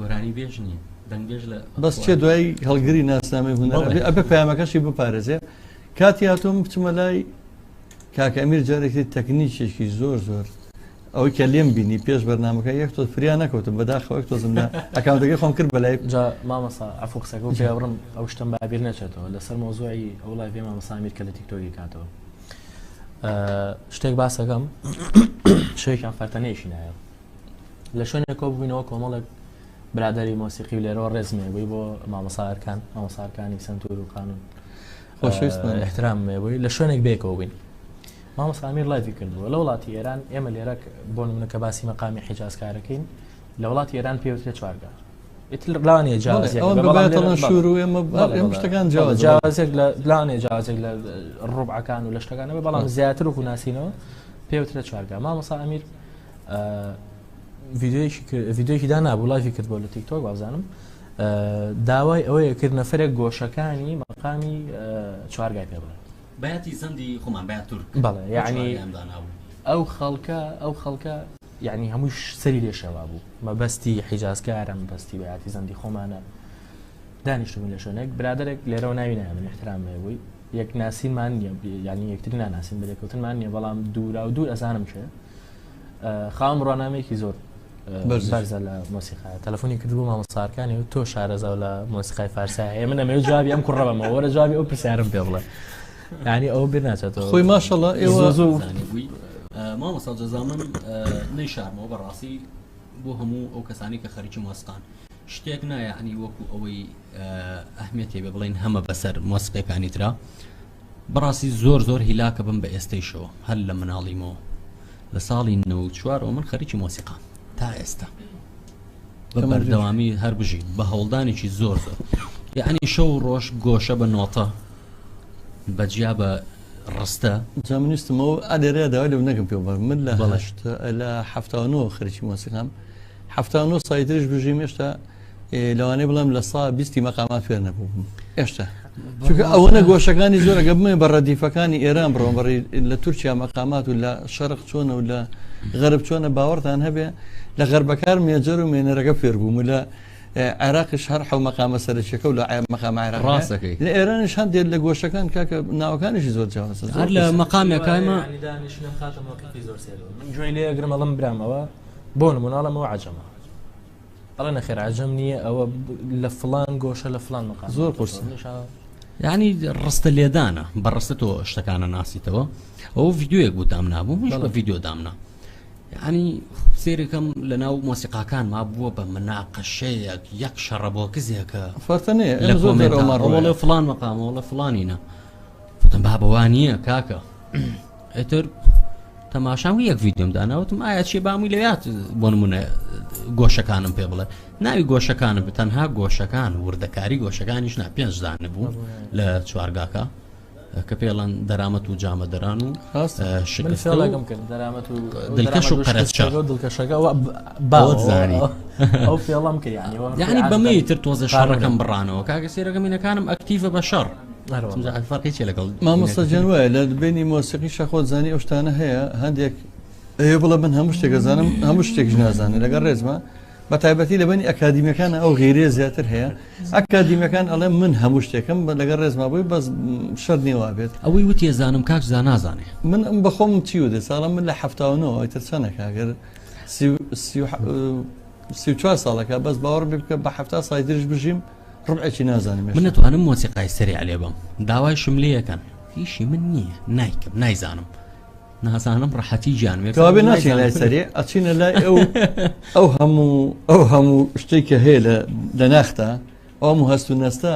گۆرانی بێژ نییە دەنگ بێژ لە بەس چێ دوای هەڵگری ناسنامەی هونەر ئەبێ پەیامەکەشی بپارێزێ کاتی هاتۆم بچمە لای کاکە ئەمیر جارێکی تەکنیکێکی زۆر ئەوەی کە لێم بینی پێش بەرنامەکە یەک تۆ فریا نەکەوتم بەداخەوە یەک تۆزمدا ئەکاونتەکەی خۆم کرد بەلای جا مامەسا عەفو قسەکە و پێبڕم ئەو شتم بابیر نەچێتەوە لەسەر مۆزوعی ئەو لایڤی مامەسا ئەمیر کە لە تیکتۆکی کاتەوە شتێک باسەکەم شوێکیان فەرتەنەیەشی نایە لە شوێنێک کۆ ببینەوە کۆمەڵێک برادەری مۆسیقی و لێرەوە ڕێزمێ بووی بۆ مامۆساەکانی سنتور و قانون احترام مێبووی لە شوێنێک بێکەوە بووین مامۆستا ئەمیر لایڤی کردبووە لە وڵاتی ئێران ئێمە لێرە بۆ نمونە کە باسی مەقامی حیجازکارەکەین لە وڵاتی ئێران پێوترێت چوارگا لەوانەیە جیازێک لەوانەیە جیازێک لە ڕوبعەکان و لە شتەکانەوە بەڵام زیاتر و ناسینەوە پێوترێت چوارگا مامۆستا ئەمیر ڤیددیۆیەکی دانابوو لایڤی کرد بۆ لە تیکتۆک بازانم داوای ئەوەیە کرد نەفرێک گۆشەکانی مەقامی چوارگای پێبڕێت بەیەتی زەندی خۆمان بەیە تورک بەڵێ یعنی ئەو خەڵکە یعنی هەمووش سەری لێشەوا بوو مەبەستی حیجازکارە مەبەستی بەیاتی زەندی خۆمانە دانیشتبوون لە شوێنێک برادێک لێرەوە ناوینایە من احترام بووی یەک ناسینمان نییە ینی یەکتری ناناسین بەلێکەوتنمان نییە بەڵام دوورا و دوور ئەزانم شێ خاوم ڕۆنامەیەکی زۆر بەرزە لە مۆسیقای تەلەفۆنی کردبوو مامۆستاکانی و تۆ شارەزە لە مۆسیقای فارسی من ئەمە جوابی ئەم کوڕەبەمە وەرە جوابی ئەو پرسیارم پێ بڵێ ینی ئەو بیر ناچێتەوە خۆی ماشەڵڵا ئێوە مامۆستا جەزا من نەیشارمەوە بەڕاستی بۆ هەموو ئەو کەسانی کە خەریکی مۆسیقان شتێک نایەعنی وەکو ئەوەی ئەهمیەت هەیە بڵێن هەمە بەسەر مۆسیقەکانی ترا بەڕاستی زۆر هیلاکە بم بە ئێستەیشەوە هەر لە مناڵیمەوە لە ساڵی 94ەوە من خەریکی مۆسیقا تا ئێستا بە بەردەوامی هەر بژین بە هەوڵدانێکی زۆر یعنی شەو ڕۆژ گۆشە بە نۆتە بەجیا بە ڕستە جامنیستمەوە ئادێرە داوای لە نەکەم پێ من لە هەفتانەوە خەریکی مۆسیقام هەفتانۆ سایترش بژیم هێشتا لەوانەیە بڵام لە سا 20 مەقامات فێر نەبووم هێشتا چونکە ئەوەنە گۆشەکانی زۆرەگە بمێ بە ڕەدیفەکانی ئێران بڕۆم بەڕی لە تورکیا مەقامات و لە شەرق چۆنە و لە غەرب چۆنە باوەڕتان هەبێ لە غەربەکار مێجەر و مێنەرەکە فێر بووم و لە عێراقیش هەر حەو مەقامە سەرچێکە و لە مەقام عێراق ڕاستەکەی لە ئێرانش هەندێک لە گۆشەکان کاکە ناوەکانیشی زۆر جیاوازە هەر لە مەقامێکایمە من جوێی لێ ئەگرم ئەڵم برامەوە بۆ نموناڵەمەوە عەجەمە ئەڵێ نەخێر عەجەم نییە ئەوە لە فڵان گۆشە لە فڵان مەقام زۆر قورسە یعنی ڕستە لێدانە بەڕستە تۆ شتەکانە ناسیتەوە ئەو ڤیددیوەک بوو دام نابوو مش بە ڤیددیو دامنا ینی سێرەکەم لە ناو مۆسیقاکان ما بووە بە مناقەشەیەک یەک شەڕەبۆ کزیەکە فەرتەنێ لە فڵان مەقامەوە لە فڵانینە فتم بابەوانیە کاکە ئێتر تەماشاوی یەک ڤیددیۆم داناوتم ئایا چێ بامی لەوات بۆ نمونە گۆشەکانم پێ بڵێ ناوی گۆشەکانم تەنها گۆشەکان وردەکاری گۆشەکانیش نا پێنجدانە بوو لە چوارگاکە کە پێڵەن دەرامەت و جامەدەران و شکستەڵەکەم کرد دەرامەت و دڵکەش و قەرەچە دڵکەشەکە باوەزانی ئەو فێڵم کرد یعنی بەمەی تر تۆزە شەڕەکەم بڕانەوە کاکە سێرەکەمینەکانم ئەکتیڤە بە شەڕ فەرقی چێ لەگەڵ مامۆستا جەنوایە لە بینی مۆسیقی شەخۆت زانی ئەو شتانە هەیە هەندێک ئەوێ بڵە من هەموو شتێک زانم هەموو شتێکش نازانێ لەگەڵ ڕێزمە بە تایبەتی لە بینی ئەکادیمیەکان ئەو غیرێ زیاتر هەیە ئەکادیمیەکان ئەڵێ من هەموو شتێکم لەگەڵ ڕێزما بووی بەس شەر نیوا بێت ئەوەی وتی زانم کاک زان نازانێ من بەخۆم چی ودێ ساڵم من لە هەفتاونەوە ئەیتر چەندێکە ئەگەر 34 ساڵەکە بەس باوەڕ بکە بە هەفتا سایترش بژیم ڕبعێکی نازانم من نتوانم مۆسیقای سەری عەلێ بم داوای شملەیەکەن هیچی من نییە نایکەم نایزانم نازانم ڕەحەتی گیانوێک کابێ ناچین لای سەرێ ئەچینە لای ئەو هەموو شتێککە هەیە لە ناختە ئەو هەموو هەست و نەستە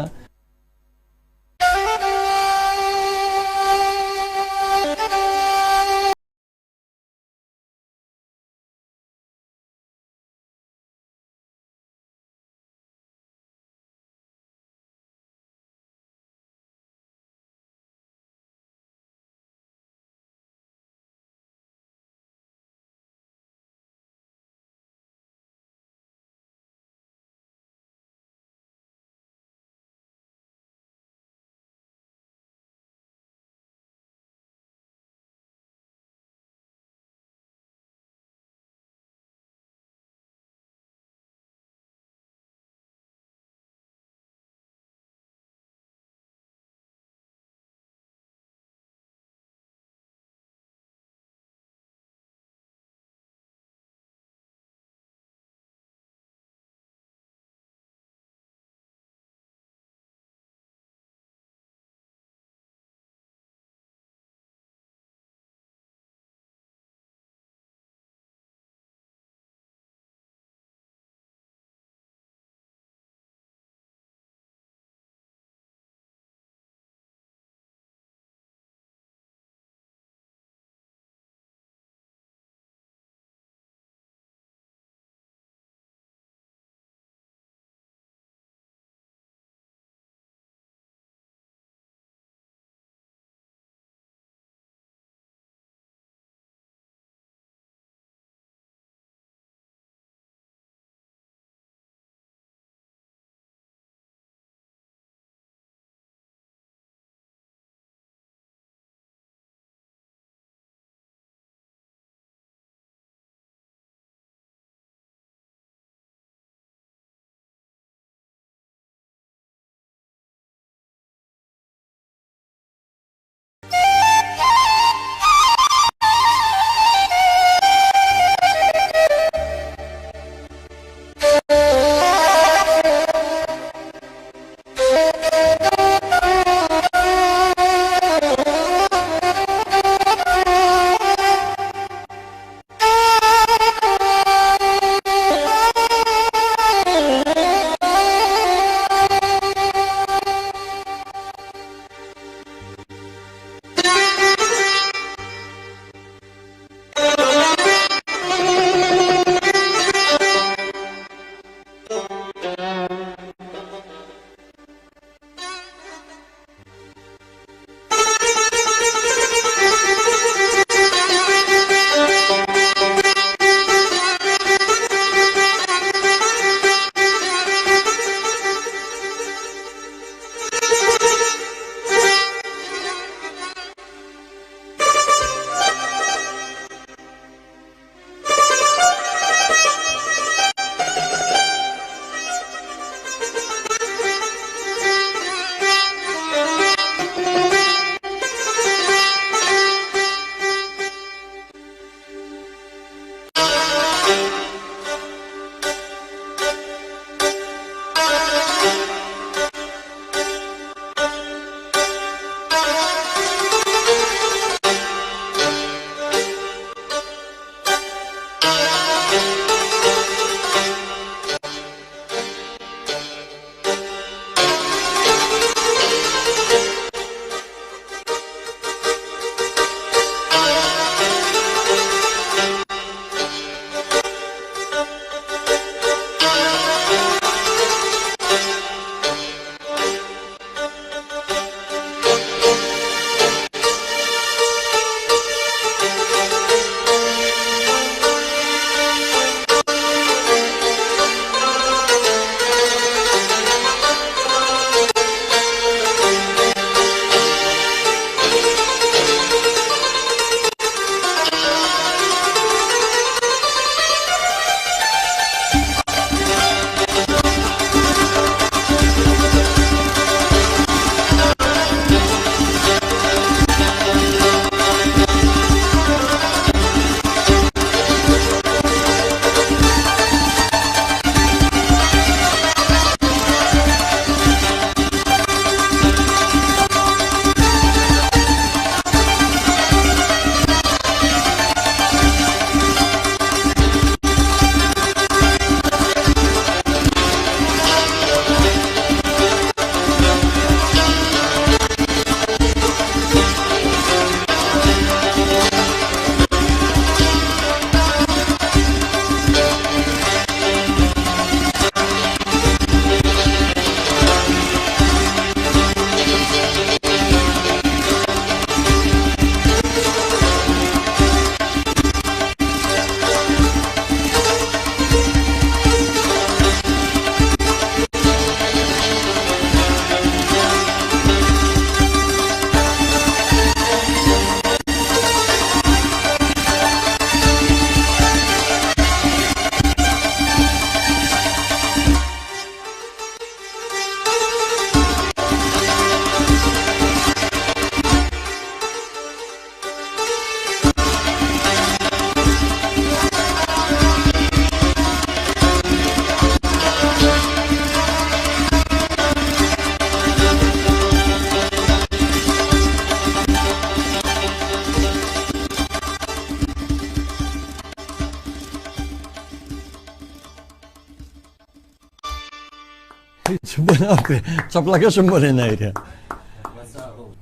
چەپڵەکەشم بۆ نێنایرە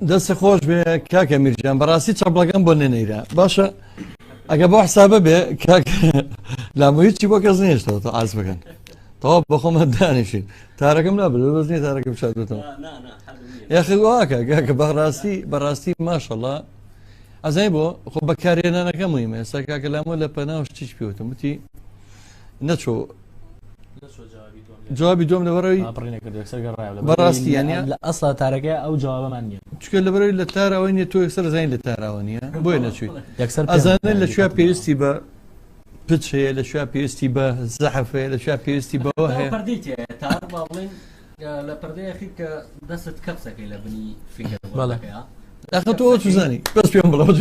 دەستی خۆش بێ کاکە میرجان بەڕاستی چەپڵەکەم بۆ نێنەیرە باشە ئەگە بۆ حسابە بێ لامە هیچی بۆ کەس نێشتەوە تا ئاز بکەن تەوا بە خۆمە دانیشین تارەکەم نابێت بەس نیە تارەکەم شادێتەوە یاخی واکە کاکە بەڕاستی ماشەڵڵا ئەزای بۆ خۆ بەکارێنانەکە مویمە ئێستا کاکە لامۆ لە پەناو شتیش پێوتم وتی نەچۆ جوابی دوم لەبەرەوەی بەڕاستی یانە لە ئەسڵا تارەکە ئەو جوابەمان نییە چکە لەبەرەوەی لە تاراوە نیە تۆ یەکسەر زین لە تاراوە نیە بۆی نەچویت ئەزانە لە شوێ پێویستی بە پچ هەیە لە شوێ پێویستی بە زەحف هەیە لە شوێ پێویستی بەوە هەیە بڵێن لە پردەیەخی کە دەست کەپسەکەی لە بنی فکر ئەخە تۆ توزانی بەس پێم بڵەوە